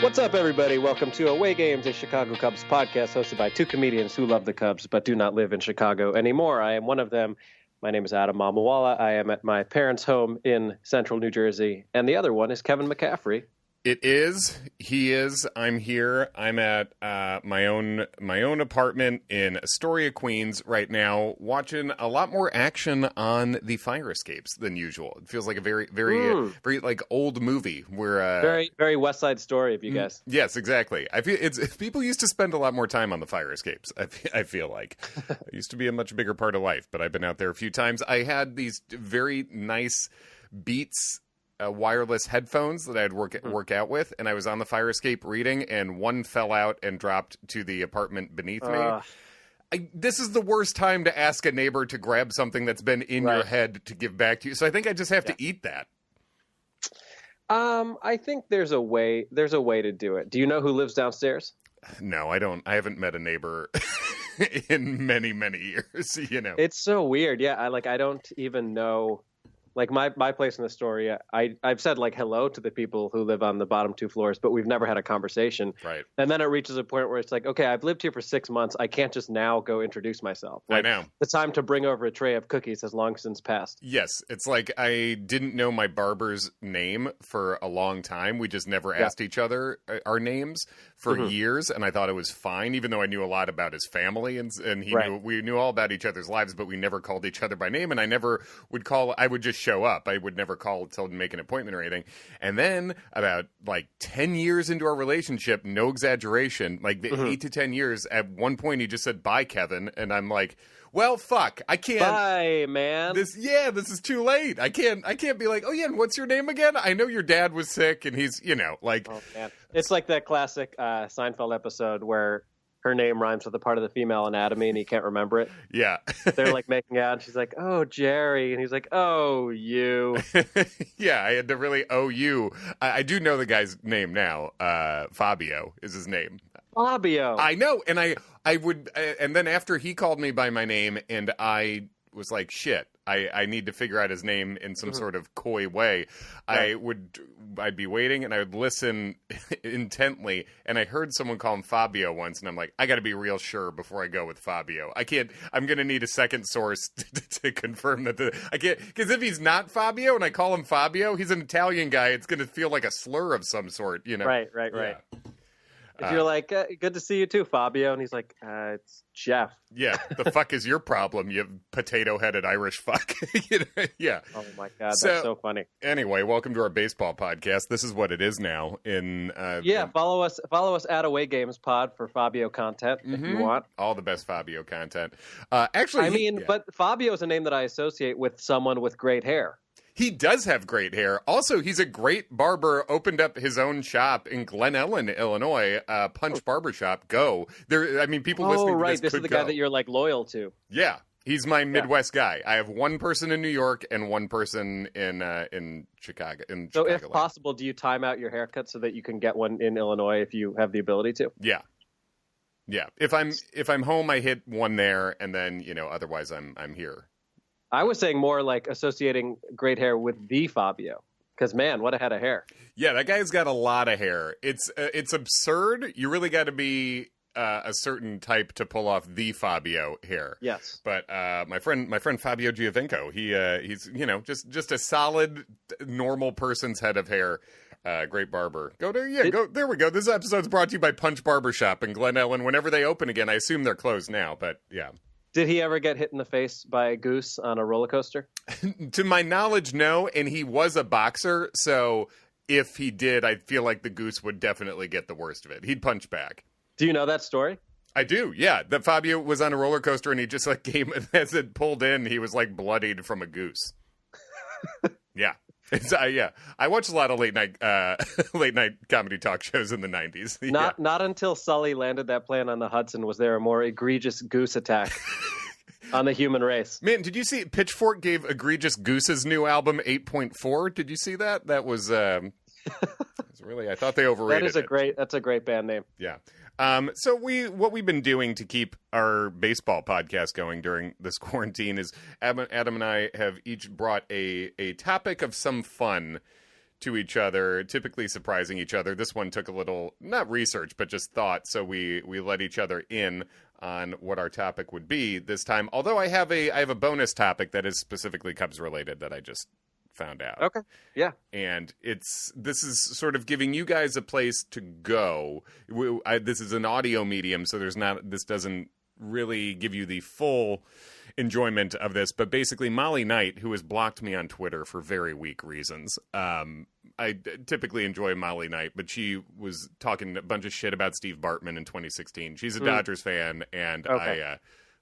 What's up, everybody? Welcome to Away Games, a Chicago Cubs podcast hosted by two comedians who love the Cubs but do not live in Chicago anymore. I am one of them. My name is Adam Mamawala. I am at my parents' home in central New Jersey. And the other one is Kevin McCaffrey. It is. He is. I'm here. I'm at my own apartment in Astoria, Queens right now, watching a lot more action on the fire escapes than usual. It feels like a very like old movie where very West Side Story of you guys. Yes, exactly. I feel people used to spend a lot more time on the fire escapes. I feel like it used to be a much bigger part of life, but I've been out there a few times. I had these very nice Beats wireless headphones that I'd work out with, and I was on the fire escape reading, and one fell out and dropped to the apartment beneath me. This is the worst time to ask a neighbor to grab something that's been in your head to give back to you. So I think I just have to eat that. I think there's a way to do it. Do you know who lives downstairs? No, I don't. I haven't met a neighbor in many, many years, you know. It's so weird. Yeah, I don't even know. Like my place in Astoria, I've said like hello to the people who live on the bottom two floors, but we've never had a conversation. Right. And then it reaches a point where it's like, okay, I've lived here for 6 months. I can't just now go introduce myself. Like, I know. The time to bring over a tray of cookies has long since passed. Yes. It's like I didn't know my barber's name for a long time. We just never asked each other our names for years, and I thought it was fine, even though I knew a lot about his family, and we knew all about each other's lives, but we never called each other by name, and I never would call. I would just show up. I would never call to make an appointment or anything. And then about like 10 years into our relationship, no exaggeration, like 8 to 10 years, at one point he just said, "Bye, Kevin." And I'm like, well, fuck, I can't. Bye, man. This is too late. I can't be like, oh yeah, and what's your name again? I know your dad was sick, and he's, like. Oh man, it's like that classic Seinfeld episode where her name rhymes with a part of the female anatomy, and he can't remember it. Yeah, they're like making out, and she's like, "Oh, Jerry," and he's like, "Oh, you." Yeah, I had to really owe you. I do know the guy's name now. Fabio is his name. Fabio. I know, and I would, and then after he called me by my name, and I was like, shit, I need to figure out his name in some sort of coy way. Right. I'd be waiting, and I would listen intently, and I heard someone call him Fabio once, and I'm like, I got to be real sure before I go with Fabio. I'm going to need a second source to confirm that I can't, because if he's not Fabio and I call him Fabio, he's an Italian guy. It's going to feel like a slur of some sort, you know? Right. Yeah. If you're like, good to see you too, Fabio. And he's like, it's Jeff. Yeah. The fuck is your problem, you potato-headed Irish fuck? Yeah. Oh, my God. That's so funny. Anyway, welcome to our baseball podcast. This is what it is now. Follow us at Away Games Pod for Fabio content if you want. All the best Fabio content. But Fabio is a name that I associate with someone with great hair. He does have great hair. Also, he's a great barber. Opened up his own shop in Glen Ellen, Illinois. Punch Barbershop. Go. People listening to this this is the guy that you're like loyal to. Yeah, he's my Midwest guy. I have one person in New York and one person in Chicago. So, if possible, do you time out your haircut so that you can get one in Illinois if you have the ability to? Yeah. Yeah. If I'm home, I hit one there, and then otherwise I'm here. I was saying more like associating great hair with the Fabio, because man, what a head of hair! Yeah, that guy's got a lot of hair. It's absurd. You really got to be a certain type to pull off the Fabio hair. Yes, but my friend Fabio Giovinco, he's just a solid normal person's head of hair. Great barber. Go there we go. This episode's brought to you by Punch Barbershop in Glen Ellen. Whenever they open again, I assume they're closed now, but yeah. Did he ever get hit in the face by a goose on a roller coaster? To my knowledge, no. And he was a boxer, so if he did, I feel like the goose would definitely get the worst of it. He'd punch back. Do you know that story? I do, yeah. That Fabio was on a roller coaster and he just came, as it pulled in, he was bloodied from a goose. Yeah. I watched a lot of late night comedy talk shows in the 90s. Not until Sully landed that plane on the Hudson was there a more egregious goose attack on the human race. Man, did you see Pitchfork gave Egregious Goose's new album 8.4? Did you see that? That was really, I thought they overrated That's a great band name. Yeah. So what we've been doing to keep our baseball podcast going during this quarantine is Adam and I have each brought a topic of some fun to each other, typically surprising each other. This one took a little, not research, but just thought. So we let each other in on what our topic would be this time. Although I have a bonus topic that is specifically Cubs related that I just found out. Okay. Yeah. And this is sort of giving you guys a place to go. This is an audio medium, so this doesn't really give you the full enjoyment of this, but basically Molly Knight, who has blocked me on Twitter for very weak reasons. I typically enjoy Molly Knight, but she was talking a bunch of shit about Steve Bartman in 2016. She's a Dodgers fan, and I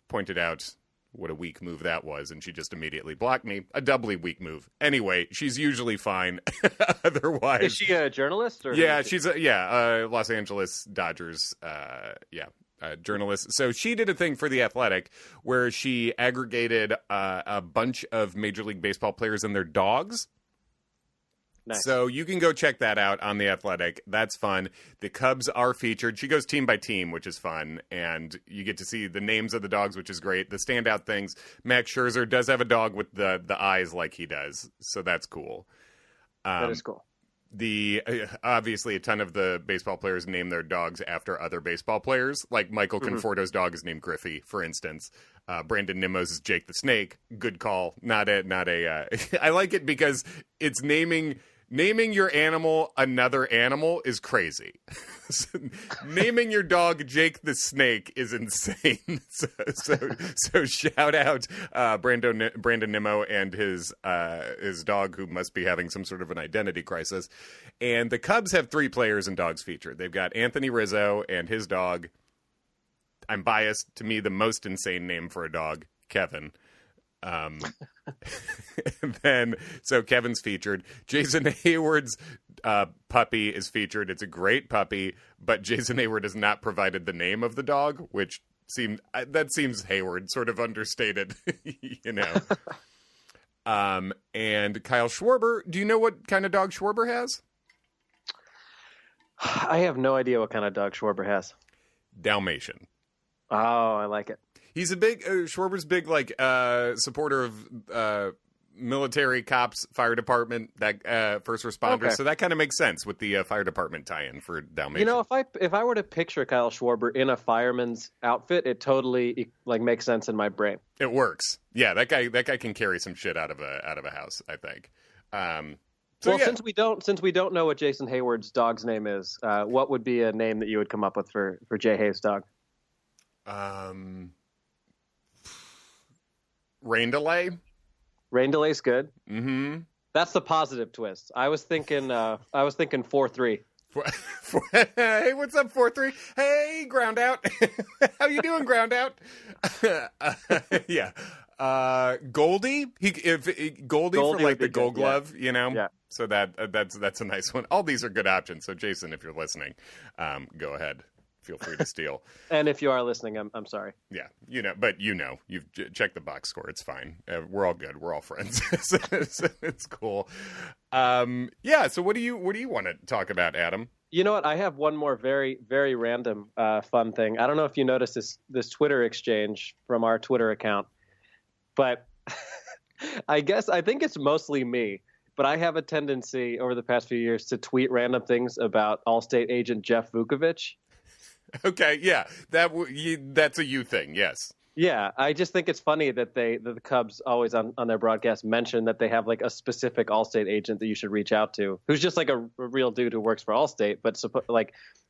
pointed out what a weak move that was, and she just immediately blocked me. A doubly weak move. Anyway, she's usually fine otherwise. Is she a journalist? Or yeah, she's a Los Angeles Dodgers journalist. So she did a thing for The Athletic where she aggregated a bunch of Major League Baseball players and their dogs. Nice. So you can go check that out on The Athletic. That's fun. The Cubs are featured. She goes team by team, which is fun. And you get to see the names of the dogs, which is great. The standout things, Max Scherzer does have a dog with the eyes like he does. So that's cool. That is cool. Obviously a ton of the baseball players name their dogs after other baseball players. Like Michael Conforto's dog is named Griffey, for instance. Brandon Nimmo's is Jake the Snake. Good call. Not a I like it because it's naming your animal another animal is crazy. Naming your dog Jake the Snake is insane. So shout out Brandon Nimmo and his dog, who must be having some sort of an identity crisis. And the Cubs have 3 players and dogs featured. They've got Anthony Rizzo and his dog. I'm biased. To me, the most insane name for a dog, Kevin. So Kevin's featured. Jason Heyward's puppy is featured. It's a great puppy, but Jason Heyward has not provided the name of the dog, which seems Heyward, sort of understated, you know. And Kyle Schwarber. Do you know what kind of dog Schwarber has? I have no idea what kind of dog Schwarber has. Dalmatian. Oh, I like it. He's a big Schwarber's big supporter of military, cops, fire department, that first responders. Okay. So that kind of makes sense with the fire department tie-in for Dalmatian. You know, if I were to picture Kyle Schwarber in a fireman's outfit, it totally makes sense in my brain. It works. Yeah, that guy can carry some shit out of a house, I think. Since we don't know what Jason Heyward's dog's name is, what would be a name that you would come up with for Jay Hay's dog? Rain delay. Rain delay's good. Mm-hmm. That's the positive twist. I was thinking 4-3. Hey, what's up, 4-3? Hey, ground out. How you doing, ground out? Yeah. Goldie. Goldie for like the Gold Glove, yeah. You know. Yeah. So that's a nice one. All these are good options. So Jason, if you're listening, go ahead. Feel free to steal. And if you are listening, I'm sorry. Yeah, but you've checked the box score. It's fine. We're all good. We're all friends. So it's cool. So what do you want to talk about, Adam? You know what? I have one more very, very random fun thing. I don't know if you noticed this Twitter exchange from our Twitter account, but I think it's mostly me. But I have a tendency over the past few years to tweet random things about Allstate agent Jeff Vukovich. Okay, yeah, that's a you thing, yes. Yeah, I just think it's funny that the Cubs always on their broadcast mention that they have like a specific Allstate agent that you should reach out to, who's just like a real dude who works for Allstate, but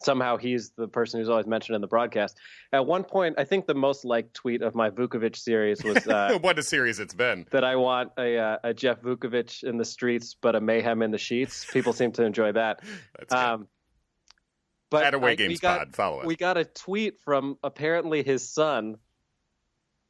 somehow he's the person who's always mentioned in the broadcast. At one point, I think the most liked tweet of my Vukovich series was what a series it's been. That I want a Jeff Vukovich in the streets, but a mayhem in the sheets. People seem to enjoy that. That's good. But at Away Games Pod, follow us. We got a tweet from apparently his son,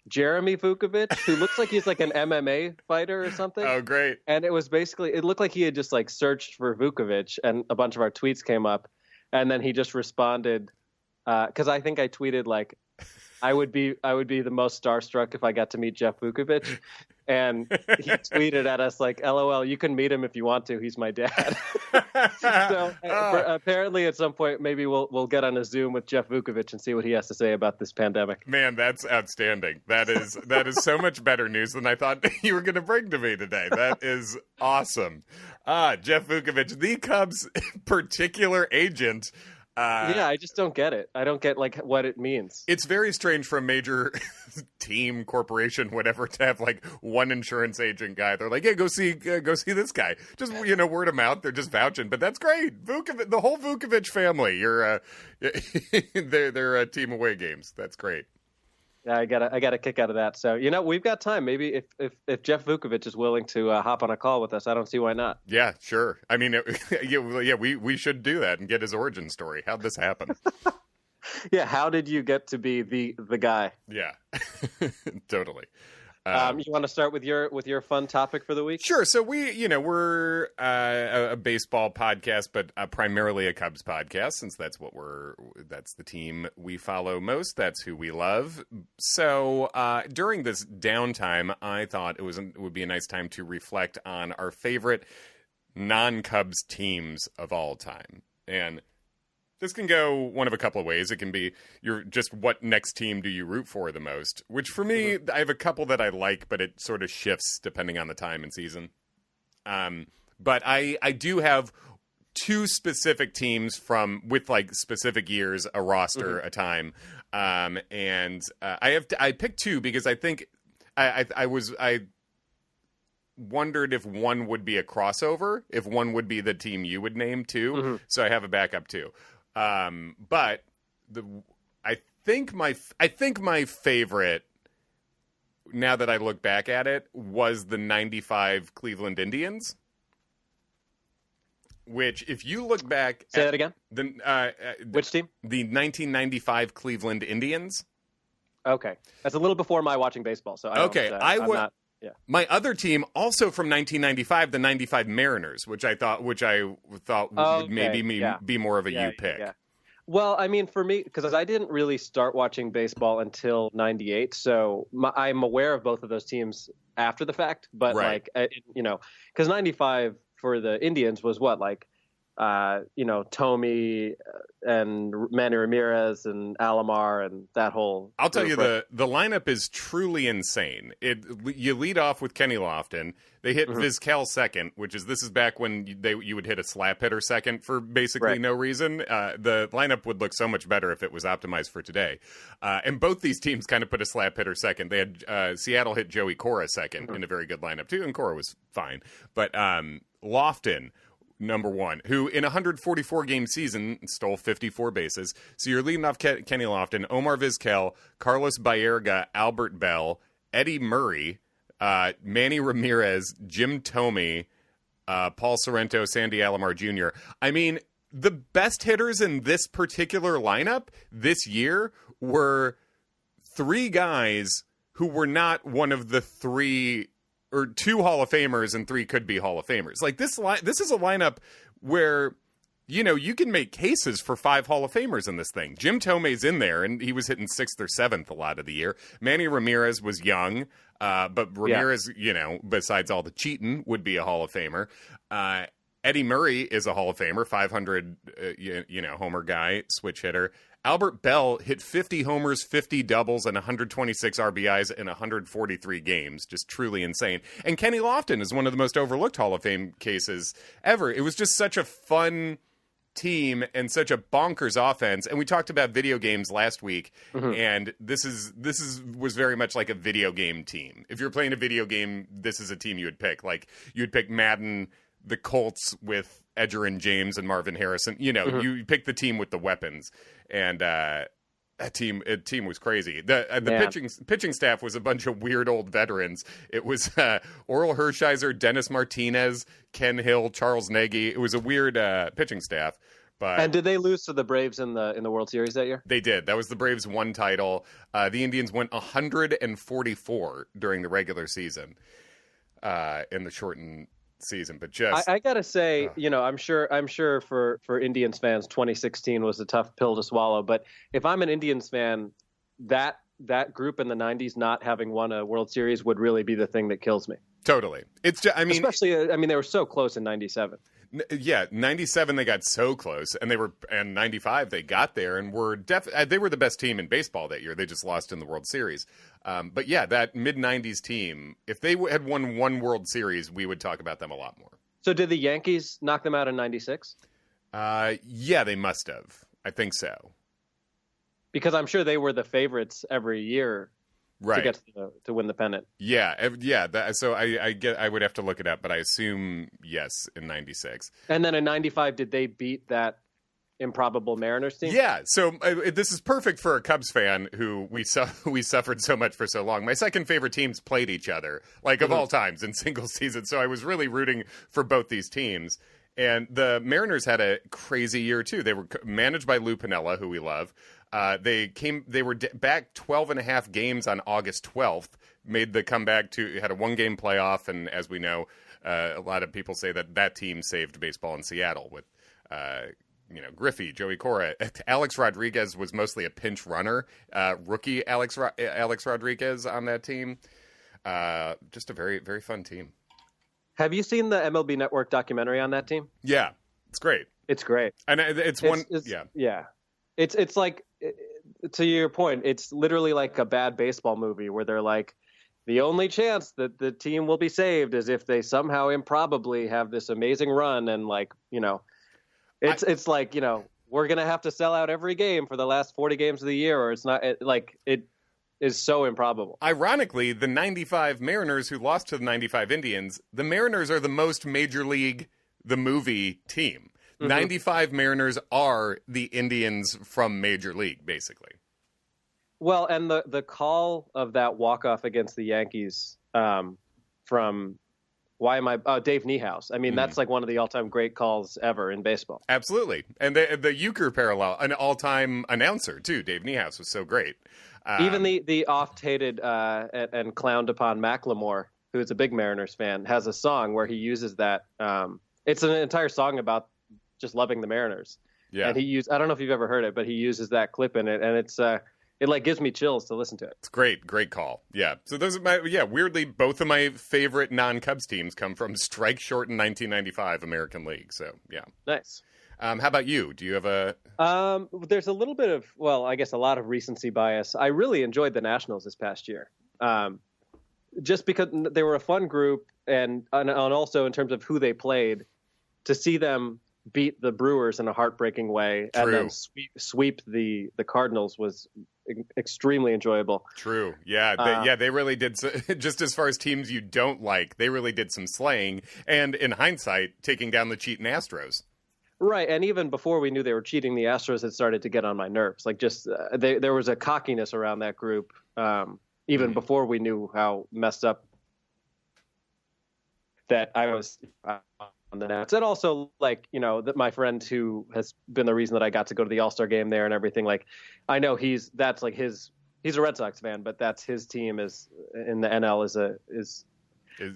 Jeremy Vukovich, who looks like he's like an MMA fighter or something. Oh, great. And it looked like he had just like searched for Vukovich, and a bunch of our tweets came up. And then he just responded, because I think I tweeted like, I would be the most starstruck if I got to meet Jeff Vukovich. And he tweeted at us like, "LOL, you can meet him if you want to. He's my dad." So apparently, at some point, maybe we'll get on a Zoom with Jeff Vukovich and see what he has to say about this pandemic. Man, that's outstanding. That is so much better news than I thought you were going to bring to me today. That is awesome. Jeff Vukovich, the Cubs' particular agent. Yeah, I just don't get it. I don't get like what it means. It's very strange for a major team, corporation, whatever, to have like one insurance agent guy. They're like, "Yeah, go see this guy." Just word of mouth. They're just vouching, but that's great. Vukovich, the whole Vukovich family. You're they're team away games. That's great. Yeah, I got a kick out of that. So we've got time. Maybe if Jeff Vukovich is willing to hop on a call with us, I don't see why not. Yeah, sure. I mean, we should do that and get his origin story. How'd this happen? Yeah, how did you get to be the guy? Yeah, totally. You want to start with your fun topic for the week? Sure. So we're a baseball podcast, but primarily a Cubs podcast, since that's the team we follow most. That's who we love. So during this downtime, I thought it would be a nice time to reflect on our favorite non-Cubs teams of all time. And this can go one of a couple of ways. It can be what next team do you root for the most? Which for me, I have a couple that I like, but it sort of shifts depending on the time and season. But I do have two specific teams with like specific years, a roster, a time. And I picked two because I think I wondered if one would be a crossover, if one would be the team you would name too. So I have a backup too. But I think my favorite, now that I look back at it, was the 95 Cleveland Indians. Which, if you look back, say that again. Which team? The 1995 Cleveland Indians. Okay, that's a little before my watching baseball. So I'm not. Yeah. My other team, also from 1995, the 95 Mariners, which I thought would maybe be more of a you pick. Yeah. Well, I mean, for me, because I didn't really start watching baseball until 98, so I'm aware of both of those teams after the fact. But right. because 95 for the Indians was what, like, Tommy and Manny Ramirez and Alomar and that whole. I'll tell you, the lineup is truly insane. You lead off with Kenny Lofton. They hit Vizquel second, this is back when you would hit a slap hitter second for basically no reason. The lineup would look so much better if it was optimized for today. And both these teams kind of put a slap hitter second. They had Seattle hit Joey Cora second in a very good lineup too, and Cora was fine. But Lofton, number one, who in a 144-game season stole 54 bases. So you're leading off Kenny Lofton, Omar Vizquel, Carlos Baerga, Albert Bell, Eddie Murray, Manny Ramirez, Jim Thome, Paul Sorrento, Sandy Alomar Jr. I mean, the best hitters in this particular lineup this year were three guys who were not one of the three, or two Hall of Famers and three could be Hall of Famers. Like this is a lineup where, you can make cases for 5 Hall of Famers in this thing. Jim Thome's in there, and he was hitting 6th or 7th a lot of the year. Manny Ramirez was young, but Ramirez, besides all the cheating, would be a Hall of Famer. Eddie Murray is a Hall of Famer, 500, homer guy, switch hitter. Albert Bell hit 50 homers, 50 doubles, and 126 RBIs in 143 games. Just truly insane. And Kenny Lofton is one of the most overlooked Hall of Fame cases ever. It was just such a fun team and such a bonkers offense. And we talked about video games last week, and this was very much like a video game team. If you're playing a video game, this is a team you would pick. Like, you would pick Madden, the Colts with Edgerrin James and Marvin Harrison. You pick the team with the weapons. And that team was crazy. The pitching staff was a bunch of weird old veterans. It was Oral Hershiser, Dennis Martinez, Ken Hill, Charles Nagy. It was a weird pitching staff. And did they lose to the Braves in the World Series that year? They did. That was the Braves' one title. The Indians went 144 during the regular season in the shortened season, but just I gotta say, I'm sure for Indians fans, 2016 was a tough pill to swallow. But if I'm an Indians fan, that that group in the 90s not having won a World Series would really be the thing that kills me. Totally. It's just, I mean, especially, I mean, they were so close in 97. Yeah, 97 they got so close, and 95 they got there and they were the best team in baseball that year. They just lost in the World Series. But yeah, that mid 90s team, if they had won one World Series, we would talk about them a lot more. So did the Yankees knock them out in 96? Yeah, they must have. I think so. Because I'm sure they were the favorites every year, right, to get to win the pennant. Yeah. So I would have to look it up, but I assume yes in 96. And then in 95, did they beat that improbable Mariners team? Yeah. So this is perfect for a Cubs fan who we suffered so much for so long. My second favorite teams played each other, like of all times in single season. So I was really rooting for both these teams. And the Mariners had a crazy year too. They were managed by Lou Piniella, who we love. They were back 12 and a half games on August 12th, made the comeback had a 1-game playoff. And as we know, a lot of people say that team saved baseball in Seattle with, Griffey, Joey Cora. Alex Rodriguez was mostly a pinch runner, rookie Alex Rodriguez on that team. Just a very, very fun team. Have you seen the MLB Network documentary on that team? Yeah, it's great. It's great. And it's Yeah. It's like, to your point, it's literally like a bad baseball movie where they're like, the only chance that the team will be saved is if they somehow improbably have this amazing run. And it's like, we're going to have to sell out every game for the last 40 games of the year, or it's not it is so improbable. Ironically, the 95 Mariners who lost to the 95 Indians, the Mariners are the most Major League, the movie team. 95 Mariners are the Indians from Major League, basically. Well, and the call of that walk-off against the Yankees from Dave Niehaus. I mean, that's like one of the all-time great calls ever in baseball. Absolutely. And the Euchre parallel, an all-time announcer, too. Dave Niehaus was so great. Even the oft-hated and clowned upon Macklemore, who is a big Mariners fan, has a song where he uses that. It's an entire song about just loving the Mariners. Yeah. And I don't know if you've ever heard it, but he uses that clip in it, and it gives me chills to listen to it. It's great call. Yeah. So those are weirdly, both of my favorite non-Cubs teams come from strike short in 1995 American League. So yeah. Nice. How about you? Do you have a? There's a little bit of, I guess a lot of recency bias. I really enjoyed the Nationals this past year. Just because they were a fun group and also in terms of who they played, to see them beat the Brewers in a heartbreaking way and then sweep the Cardinals was extremely enjoyable. True. Yeah. They really did. Just as far as teams you don't like, they really did some slaying. And in hindsight, taking down the cheating Astros. Right. And even before we knew they were cheating, the Astros had started to get on my nerves. Like there was a cockiness around that group, even before we knew how messed up that I was on the Nats. And also, that my friend who has been the reason that I got to go to the All-Star game there and everything, I know he's a Red Sox fan, but that's his team is in the NL is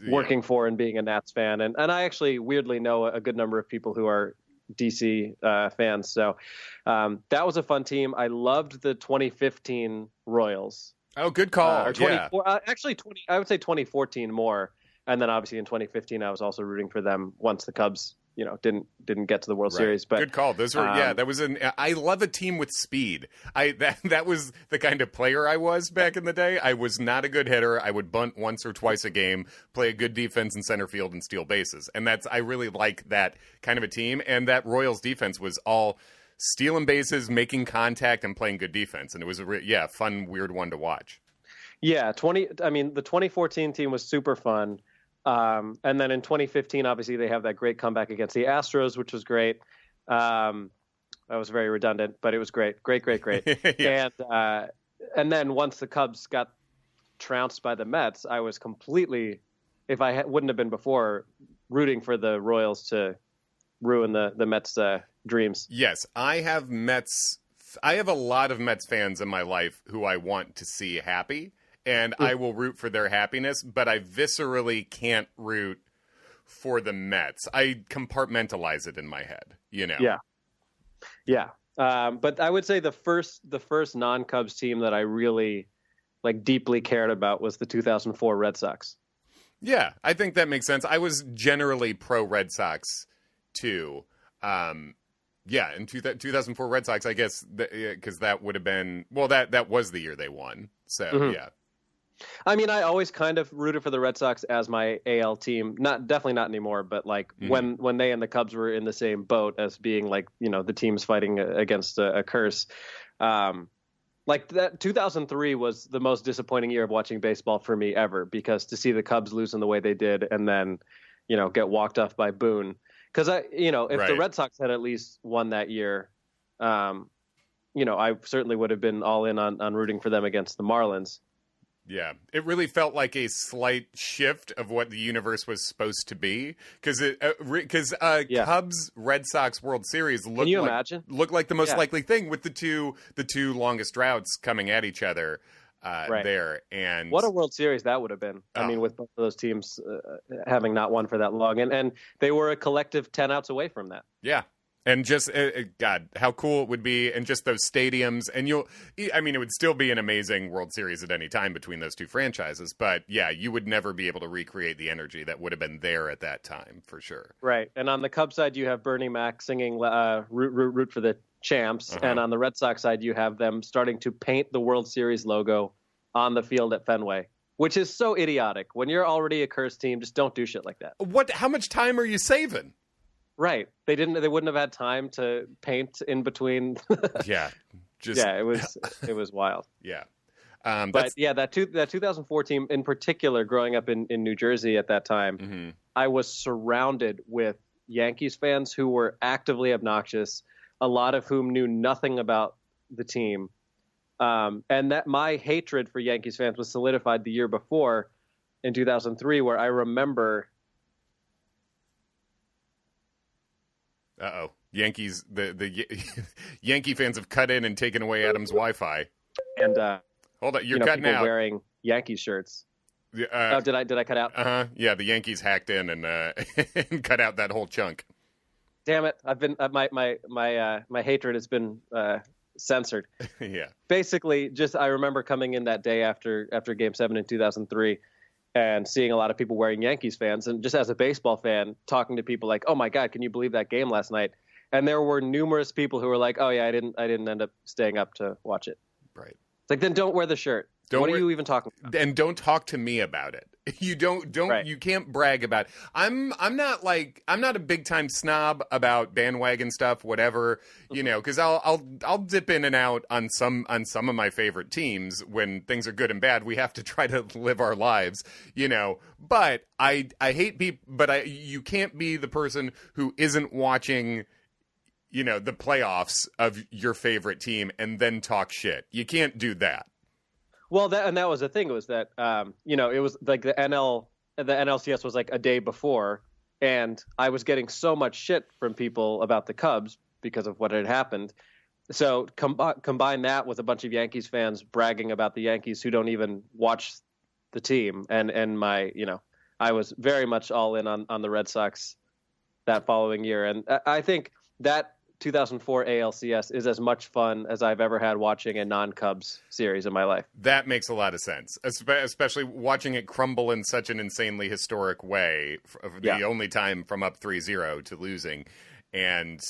working for and being a Nats fan. And I actually weirdly know a good number of people who are DC fans. So that was a fun team. I loved the 2015 Royals. Oh, good call. Actually, I would say 2014 more. And then obviously in 2015, I was also rooting for them once the Cubs, didn't get to the World Series. But good call. Those were that was I love a team with speed. That was the kind of player I was back in the day. I was not a good hitter. I would bunt once or twice a game, play a good defense in center field, and steal bases. And I really like that kind of a team. And that Royals defense was all stealing bases, making contact, and playing good defense. And it was a fun, weird one to watch. Yeah, the 2014 team was super fun. And then in 2015, obviously, they have that great comeback against the Astros, which was great. That was very redundant, but it was great. Great. Yeah. And then once the Cubs got trounced by the Mets, I was completely, if I wouldn't have been before, rooting for the Royals to ruin the Mets' dreams. Yes, I have a lot of Mets fans in my life who I want to see happy. And I will root for their happiness, but I viscerally can't root for the Mets. I compartmentalize it in my head, Yeah. But I would say the first non-Cubs team that I really like deeply cared about was the 2004 Red Sox. Yeah, I think that makes sense. I was generally pro Red Sox too. Yeah, in 2004 Red Sox, I guess, because that would have been, well, that was the year they won. So, yeah. I mean, I always kind of rooted for the Red Sox as my AL team. Definitely not anymore, but like when they and the Cubs were in the same boat as being like, you know, the teams fighting against a curse. Like that 2003 was the most disappointing year of watching baseball for me ever, because to see the Cubs lose in the way they did and then, you know, get walked off by Boone. Because if the Red Sox had at least won that year, you know, I certainly would have been all in on rooting for them against the Marlins. Yeah, it really felt like a slight shift of what the universe was supposed to be, because Cubs Red Sox World Series looked like the most likely thing, with the two longest droughts coming at each other there. And what a World Series that would have been. I mean, with both of those teams having not won for that long, and they were a collective 10 outs away from that. Yeah. And just, God, how cool it would be, and just those stadiums. And it would still be an amazing World Series at any time between those two franchises. But yeah, you would never be able to recreate the energy that would have been there at that time, for sure. Right. And on the Cubs side, you have Bernie Mac singing root for the champs. And on the Red Sox side, you have them starting to paint the World Series logo on the field at Fenway, which is so idiotic. When you're already a cursed team, just don't do shit like that. How much time are you saving? Right. They wouldn't have had time to paint in between. It was wild. Yeah. But yeah, that 2004 team in particular, growing up in New Jersey at that time, I was surrounded with Yankees fans who were actively obnoxious, a lot of whom knew nothing about the team. And that my hatred for Yankees fans was solidified the year before in 2003, where I remember. Uh-oh. Yankees, the Yankee fans have cut in and taken away Adam's Wi-Fi. And hold on, you're cutting out. Wearing Yankees shirts. Did I cut out? Yeah, the Yankees hacked in and and cut out that whole chunk. Damn it! I've been my hatred has been censored. Yeah. Basically, I remember coming in that day after Game 7 in 2003. And seeing a lot of people wearing Yankees fans, and just as a baseball fan, talking to people like, "Oh my God, can you believe that game last night?" And there were numerous people who were like, "Oh yeah, I didn't end up staying up to watch it." Right. It's like, then don't wear the shirt. What are you even talking about? And don't talk to me about it. You don't right. You can't brag about it. I'm not a big time snob about bandwagon stuff, whatever, you know, because I'll dip in and out on some of my favorite teams when things are good and bad. We have to try to live our lives, you know. But I hate people, but you can't be the person who isn't watching, you know, the playoffs of your favorite team and then talk shit. You can't do that. Well, that was the thing, was that, you know, it was like the NLCS was like a day before, and I was getting so much shit from people about the Cubs because of what had happened. So combine that with a bunch of Yankees fans bragging about the Yankees who don't even watch the team. And my, you know, I was very much all in on the Red Sox that following year. And I think that 2004 ALCS is as much fun as I've ever had watching a non-Cubs series in my life. That makes a lot of sense, especially watching it crumble in such an insanely historic way, the only time from up 3-0 to losing, and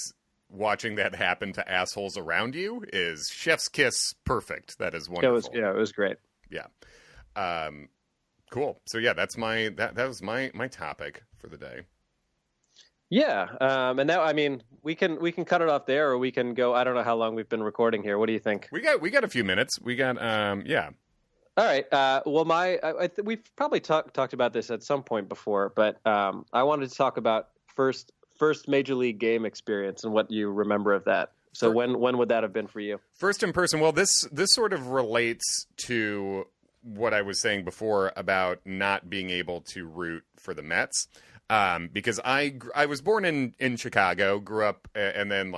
watching that happen to assholes around you is chef's kiss perfect. That is wonderful. It was great. Yeah. Cool. So yeah, that was my topic for the day. Yeah, and now, I mean, we can cut it off there, or we can go. I don't know how long we've been recording here. What do you think? We got a few minutes. We got yeah. All right. Well, we've probably talked about this at some point before, but I wanted to talk about first major league game experience and what you remember of that. So when would that have been for you? First in person. Well, this sort of relates to what I was saying before about not being able to root for the Mets. Because I was born in Chicago, grew up, and then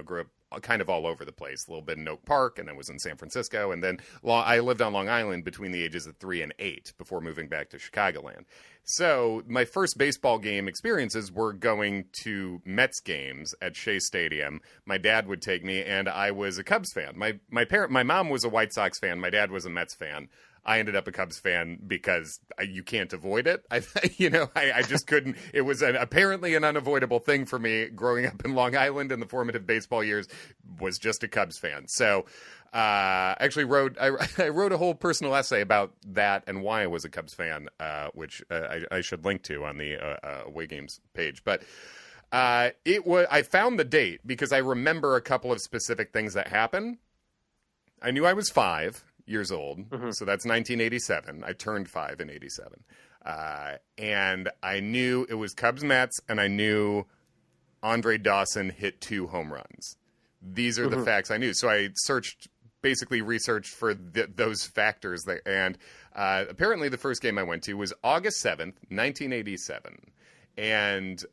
grew up kind of all over the place. A little bit in Oak Park, and then was in San Francisco, and then I lived on Long Island between the ages of 3 and 8 before moving back to Chicagoland. So my first baseball game experiences were going to Mets games at Shea Stadium. My dad would take me, and I was a Cubs fan. My mom was a White Sox fan. My dad was a Mets fan. I ended up a Cubs fan because you can't avoid it. I just couldn't. It was apparently an unavoidable thing for me growing up in Long Island in the formative baseball years, was just a Cubs fan. So actually I wrote a whole personal essay about that and why I was a Cubs fan, which I should link to on the Away Games page. But I found the date because I remember a couple of specific things that happened. I knew I was 5 years old, so that's 1987. I turned 5 in 87. And I knew it was Cubs-Mets, and I knew Andre Dawson hit 2 home runs. These are the facts I knew. So I basically researched for those factors. And apparently the first game I went to was August 7th, 1987. And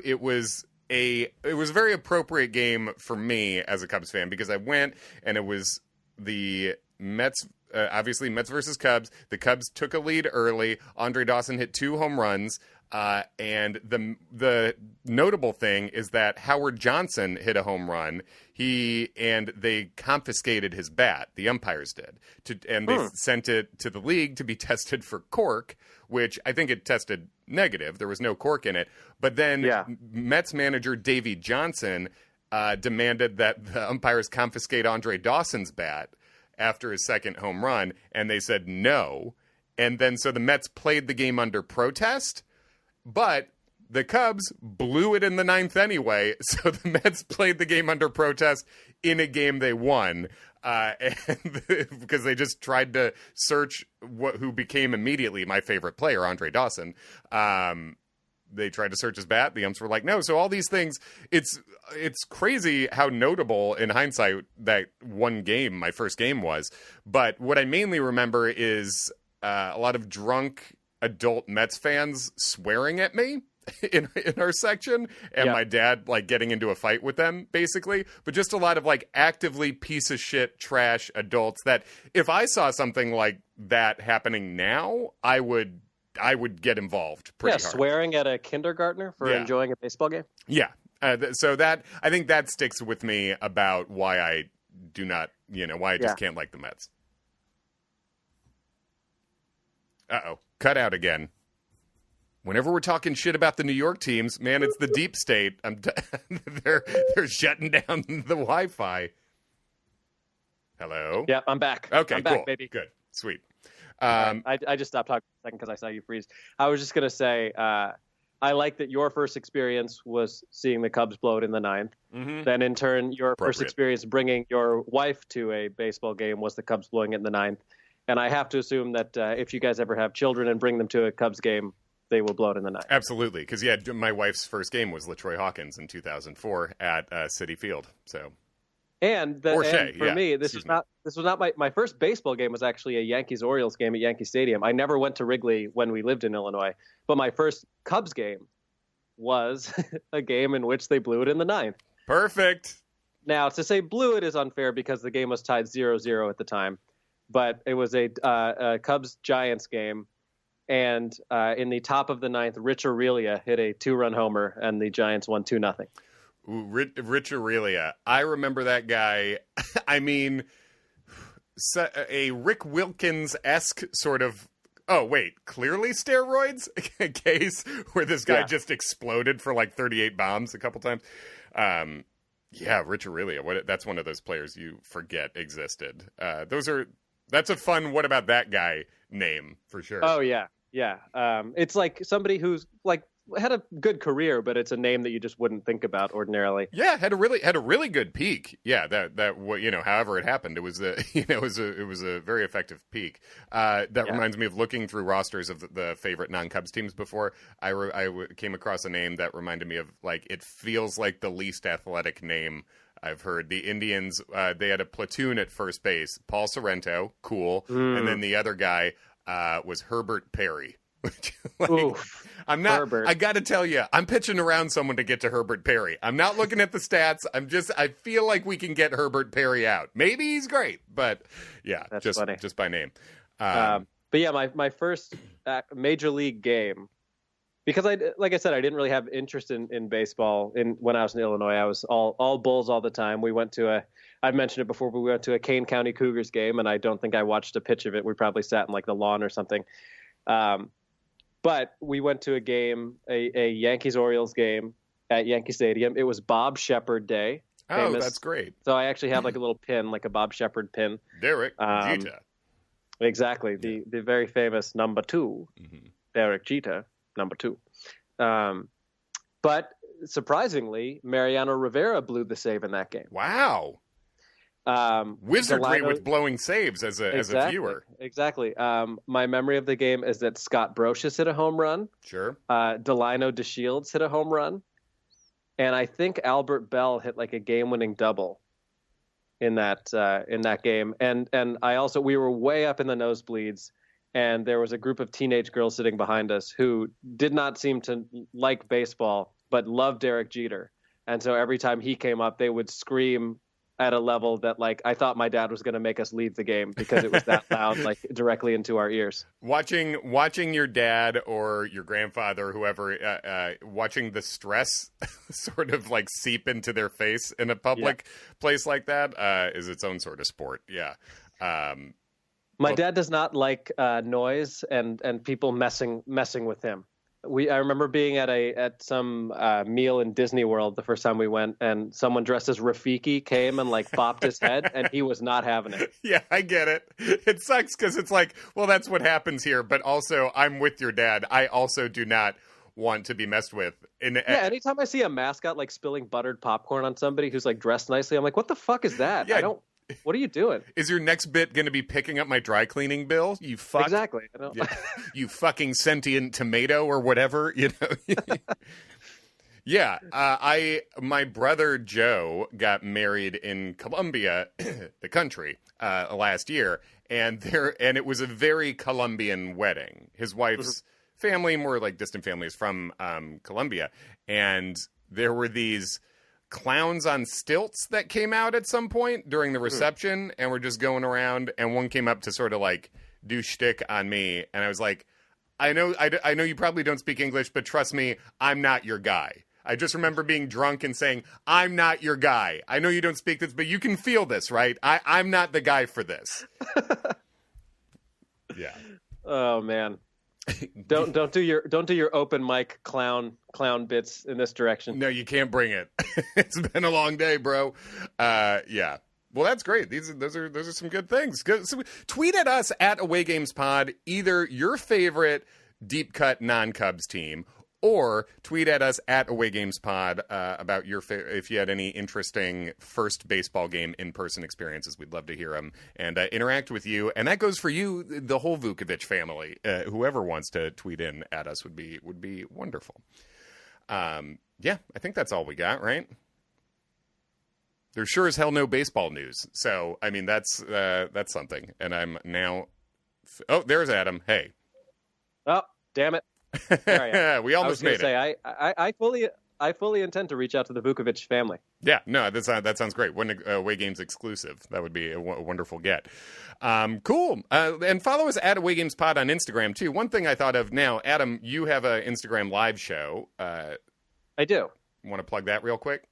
it was a very appropriate game for me as a Cubs fan because I went and it was the Mets, obviously Mets versus Cubs. The Cubs took a lead early. Andre Dawson hit 2 home runs. And the notable thing is that Heyward Johnson hit a home run. They confiscated his bat. The umpires did, and they sent it to the league to be tested for cork, which I think it tested negative. There was no cork in it. But then Mets manager Davey Johnson demanded that the umpires confiscate Andre Dawson's bat after his second home run, and they said no. And then so the Mets played the game under protest. But the Cubs blew it in the 9th anyway, so the Mets played the game under protest in a game they won, because they just tried to search who became immediately my favorite player, Andre Dawson. They tried to search his bat. The umps were like, no. So all these things, it's crazy how notable in hindsight that one game, my first game, was. But what I mainly remember is a lot of drunk adult Mets fans swearing at me in our section, and my dad like getting into a fight with them basically, but just a lot of like actively piece of shit trash adults that if I saw something like that happening now, I would get involved pretty hard. Swearing at a kindergartner for enjoying a baseball game. So that I think that sticks with me about why I do not, why I just can't like the Mets. Cut out again. Whenever we're talking shit about the New York teams, man, it's the deep state. They're shutting down the Wi-Fi. Hello? Yeah, I'm back. Okay, I'm cool. back, baby. Good. Sweet. I just stopped talking for a second because I saw you freeze. I was just going to say, I like that your first experience was seeing the Cubs blow it in the 9th. Mm-hmm. Then, in turn, your first experience bringing your wife to a baseball game was the Cubs blowing it in the 9th. And I have to assume that if you guys ever have children and bring them to a Cubs game, they will blow it in the 9th. Absolutely. Because, my wife's first game was LaTroy Hawkins in 2004 at Citi Field. So, and for me, this was not my first baseball game was actually a Yankees-Orioles game at Yankee Stadium. I never went to Wrigley when we lived in Illinois. But my first Cubs game was a game in which they blew it in the 9th. Perfect. Now, to say blew it is unfair because the game was tied 0-0 at the time. But it was a Cubs-Giants game, and in the top of the 9th, Rich Aurelia hit a 2-run homer, and the Giants won 2-0. Rich Aurelia. I remember that guy. I mean, a Rick Wilkins-esque sort of, clearly steroids case where this guy just exploded for like 38 bombs a couple times. Rich Aurelia. That's one of those players you forget existed. That's a fun what about that guy name for sure. Oh, yeah. It's like somebody who's like had a good career, but it's a name that you just wouldn't think about ordinarily. Yeah, had a really good peak. Yeah, however it happened, it was it was a very effective peak. Reminds me of looking through rosters of the favorite non-Cubs teams before. I came across a name that reminded me of like it feels like the least athletic name I've heard. The Indians, they had a platoon at first base. Paul Sorrento, cool. And then the other guy was Herbert Perry. I got to tell you, I'm pitching around someone to get to Herbert Perry. I'm not looking at the stats. I feel like we can get Herbert Perry out. Maybe he's great, but that's funny. Just by name. But yeah, my first major league game because like I said, I didn't really have interest in baseball when I was in Illinois. I was all Bulls all the time. We went to I've mentioned it before, but we went to a Kane County Cougars game, and I don't think I watched a pitch of it. We probably sat in like the lawn or something. But we went to a game, a Yankees-Orioles game at Yankee Stadium. It was Bob Shepard Day. Oh, famous. That's great. So I actually have like a little pin, like a Bob Shepard pin. Derek Jeter. Exactly. The very famous number 2, Derek Jeter, number 2. But surprisingly, Mariano Rivera blew the save in that game. Wow. Wizardry with blowing saves as a viewer. Exactly. My memory of the game is that Scott Brocious hit a home run. Sure. Delino DeShields hit a home run. And I think Albert Bell hit like a game-winning double in that game. And we were way up in the nosebleeds, and there was a group of teenage girls sitting behind us who did not seem to like baseball, but loved Derek Jeter. And so every time he came up, they would scream at a level that, like, I thought my dad was going to make us leave the game because it was that loud, like directly into our ears. Watching your dad or your grandfather or whoever, watching the stress sort of like seep into their face in a public place like that is its own sort of sport. Yeah. My dad does not like noise and people messing with him. I remember being at some meal in Disney World the first time we went, and someone dressed as Rafiki came and like bopped his head, and he was not having it. Yeah, I get it. It sucks because it's like, well, that's what happens here, but also I'm with your dad. I also do not want to be messed with. Anytime I see a mascot like spilling buttered popcorn on somebody who's like dressed nicely, I'm like, what the fuck is that? Yeah. What are you doing? Is your next bit going to be picking up my dry cleaning bill? You fuck. Exactly. Yeah. You fucking sentient tomato or whatever, you know? Yeah. My brother Joe got married in Colombia, the country, last year. And it was a very Colombian wedding. His wife's family, more like distant families from Colombia. And there were these clowns on stilts that came out at some point during the reception and were just going around, and one came up to sort of like do shtick on me, and I was like, I know you probably don't speak English, but trust me, I'm not your guy. I just remember being drunk and saying, I'm not your guy. I know you don't speak this, but you can feel this, right? I'm not the guy for this. Yeah. Oh man. Don't do your open mic clown bits in this direction. No, you can't bring it. It's been a long day, bro. Yeah. Well, that's great. Those are some good things. Good. So tweet at us at Away Games Pod, either your favorite deep cut non-Cubs team, or tweet at us at Away Games Pod about if you had any interesting first baseball game in-person experiences. We'd love to hear them and interact with you. And that goes for you, the whole Vukovich family. Whoever wants to tweet in at us would be wonderful. Yeah, I think that's all we got, right? There's sure as hell no baseball news. So, I mean, that's something. And I'm now... Oh, there's Adam. Hey. Oh, damn it. We almost made it. I fully intend to reach out to the Vukovich family. Yeah, no, that sounds great. When Away Games exclusive, that would be a wonderful get. Cool. And follow us at Away Games Pod on Instagram too. One thing I thought of now, Adam, you have an Instagram live show. I do. Want to plug that real quick?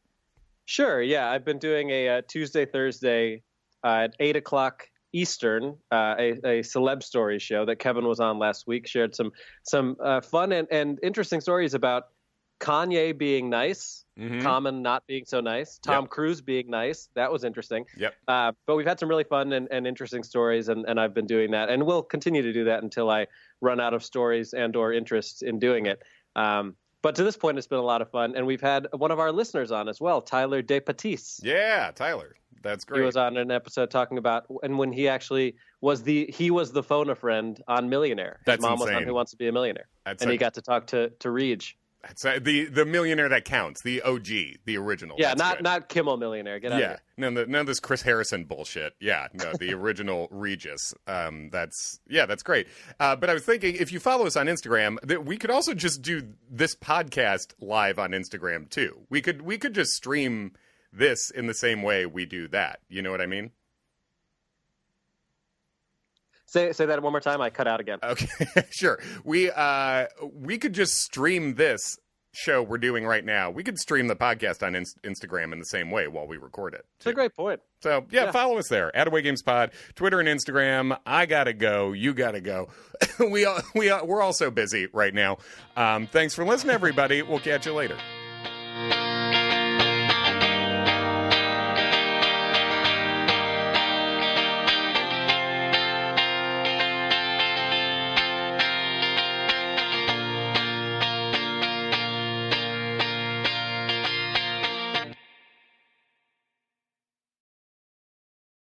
Sure. Yeah, I've been doing a Tuesday, Thursday at 8:00 Eastern, a celeb story show that Kevin was on last week. Shared some fun and interesting stories about Kanye being nice, Common not being so nice, Tom Cruise being nice. That was interesting. Yep. But we've had some really fun and interesting stories, and I've been doing that, and we'll continue to do that until I run out of stories and or interest in doing it. But to this point, it's been a lot of fun, and we've had one of our listeners on as well, Tyler DePatis. Yeah, Tyler. That's great. He was on an episode talking about, and when he actually was the phone-a-friend on Millionaire. His mom was on Who Wants to Be a Millionaire. He got to talk to Reg. That's the millionaire that counts, the OG, the original. Yeah, that's not Kimmel Millionaire. Get out of here. None of this Chris Harrison bullshit. Yeah, no, the original Regis. That's great. But I was thinking, if you follow us on Instagram, that we could also just do this podcast live on Instagram too. We could just stream this in the same way we do that. You know what I mean? Say that one more time. I cut out again. Okay, sure. We could just stream this show we're doing right now. We could stream the podcast on Instagram in the same way while we record it. It's a great point. So, yeah, follow us there. @AwayGamesPod, Twitter and Instagram. I gotta go. You gotta go. We're all so busy right now. Thanks for listening, everybody. We'll catch you later.